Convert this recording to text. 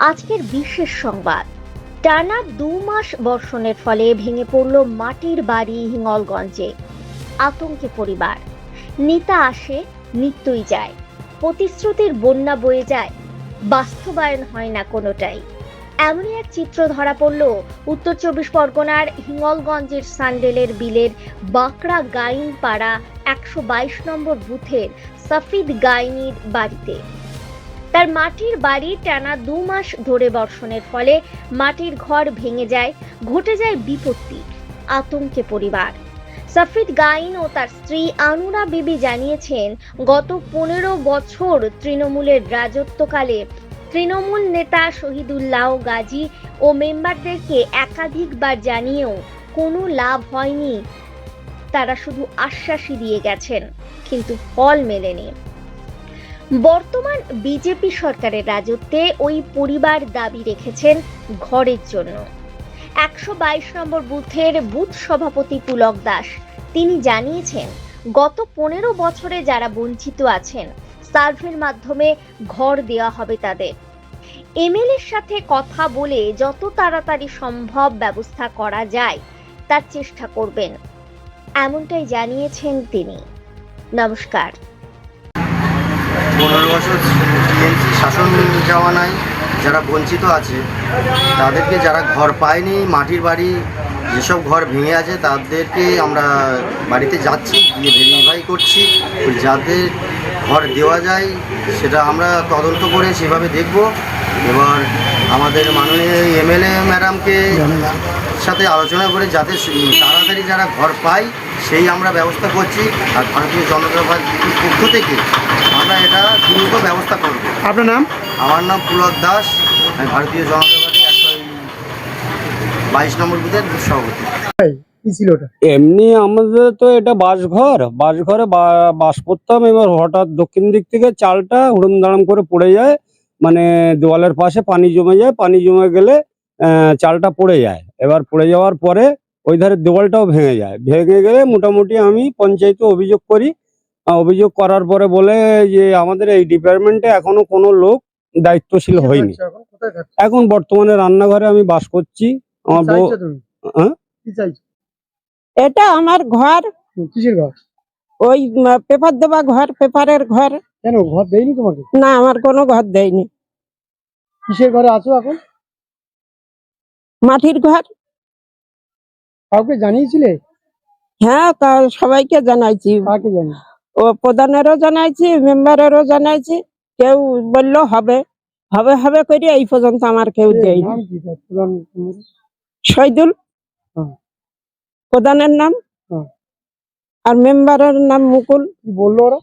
আজকের বিশেষ সংবাদ। টানা 2 মাস বর্ষণের ফলে ভেঙে পড়ল মাটির বাড়ি হিঙ্গলগঞ্জে। আতঙ্কে পরিবার। নিতা আসে, নিত্যই যায়। প্রতিশ্রুতির বন্যা বয়ে যায়, বাস্তবায়ন হয় না কোনোটাই। এমনই এক চিত্র ধরা পড়ল উত্তর 24 পরগনার হিঙ্গলগঞ্জের সান্ডেলের বিলের বাঁকড়া গাইন পাড়া 122 নম্বর বুথের সাফিদ গাইনির বাড়িতে। তার মাটির বাড়ি টানা 2 মাস ধরে বর্ষণের ফলে মাটির ঘর ভেঙে যায়, ঘটে যায় বিপত্তি। আতঙ্কে পরিবার। সাফিদ গাইন ও তার স্ত্রী আনুরা বিবি জানিয়েছেন, গত 15 বছর তৃণমূলের রাজত্বকালে তৃণমূল নেতা শহীদুল্লাহ গাজী ও মেম্বারদেরকে একাধিকবার জানিয়েও কোনো লাভ হয়নি। তারা শুধু আশ্বাসই দিয়ে গেছেন, কিন্তু ফল মেলেনি। বর্তমান বিজেপি সরকারের রাজত্বে ওই পরিবার দাবি রেখেছেন ঘরের জন্য। 122 নম্বর বুথের বুথ সভাপতি পুলক দাস তিনি জানিয়েছেন, গত 15 বছরে যারা বঞ্চিত আছেন সার্ভের মাধ্যমে ঘর দেওয়া হবে তাদের। এমএলএর সাথে কথা বলে যত তাড়াতাড়ি সম্ভব ব্যবস্থা করা যায় তার চেষ্টা করবেন, এমনটাই জানিয়েছেন তিনি। নমস্কার। 15 বছর টিএমসি শাসন জামানায় যারা বঞ্চিত আছে তাদেরকে, যারা ঘর পায়নি, মাটির বাড়ি যেসব ঘর ভেঙে আছে তাদেরকে আমরা বাড়িতে যাচ্ছি, গিয়ে ভেরিফাই করছি। যাদের ঘর দেওয়া যায় সেটা আমরা তদন্ত করে সেভাবে দেখব। এবার আমাদের মাননীয় এমএলএ ম্যাডামকে সাথে আলোচনা করে যাতে তাড়াতাড়ি যারা ঘর পায় সেই আমরা ব্যবস্থা করছি। আর ভারতীয় জনতা পার্টির পক্ষ থেকে আমরা এটা দ্রুত ব্যবস্থা করব। আপনার নাম? আমার নাম পুলক দাস, আমি ভারতীয় জনতা পার্টি 122 নম্বর বুথের বুথ সভাপতি। কি ছিল ওটা? এমনি আমাদের তো এটা বাসঘরে বাস করতাম। এবার হঠাৎ দক্ষিণ দিক থেকে চালটা হুড়ুম দাড়াম করে পড়ে যায়, মানে দেওয়ালের পাশে পানি জমে যায়। পানি জমে গেলে চালটা পড়ে যায়। এবার পড়ে যাওয়ার পরে ওই ধারে দেওয়ালটাও ভেঙে যায়। ভেঙে গেলে মোটামুটি আমি পঞ্চায়েতে অভিযোগ করি। অভিযোগ করার পরে বলে যে আমাদের এই ডিপার্টমেন্টে এখনো কোনো লোক দায়িত্বশীল হয়নি। কোথায় থাকছো? এখন বর্তমানে রান্নাঘরে আমি বাস করছি। আমার বউ। চাইছো তুমি? হ্যাঁ, কি চাইছো? এটা আমার ঘর, কিসের ঘর? ওই পেপার দেওয়া ঘর, পেপারের ঘর। কেন ঘর দেয়নি তোমাকে? না, আমার কোনো ঘর দেয়নি। কিসের ঘরে আছো এখন? মাটির ঘর। কাউকে জানিয়েছিলে? হ্যাঁ, সবাইকে জানাইছি। কাকে জানি? ও প্রধানেরও জানাইছি, মেম্বারেরও জানাইছি। কেউ বললো হবে হবে হবে করে এই পর্যন্ত আমার কেউ দেয়নি। নাম কি তার? প্রধান? শহীদুল হ্যাঁ। প্রধানের নাম, হ্যাঁ। আর মেম্বারের নাম মুকুল। কি বললো ওরা?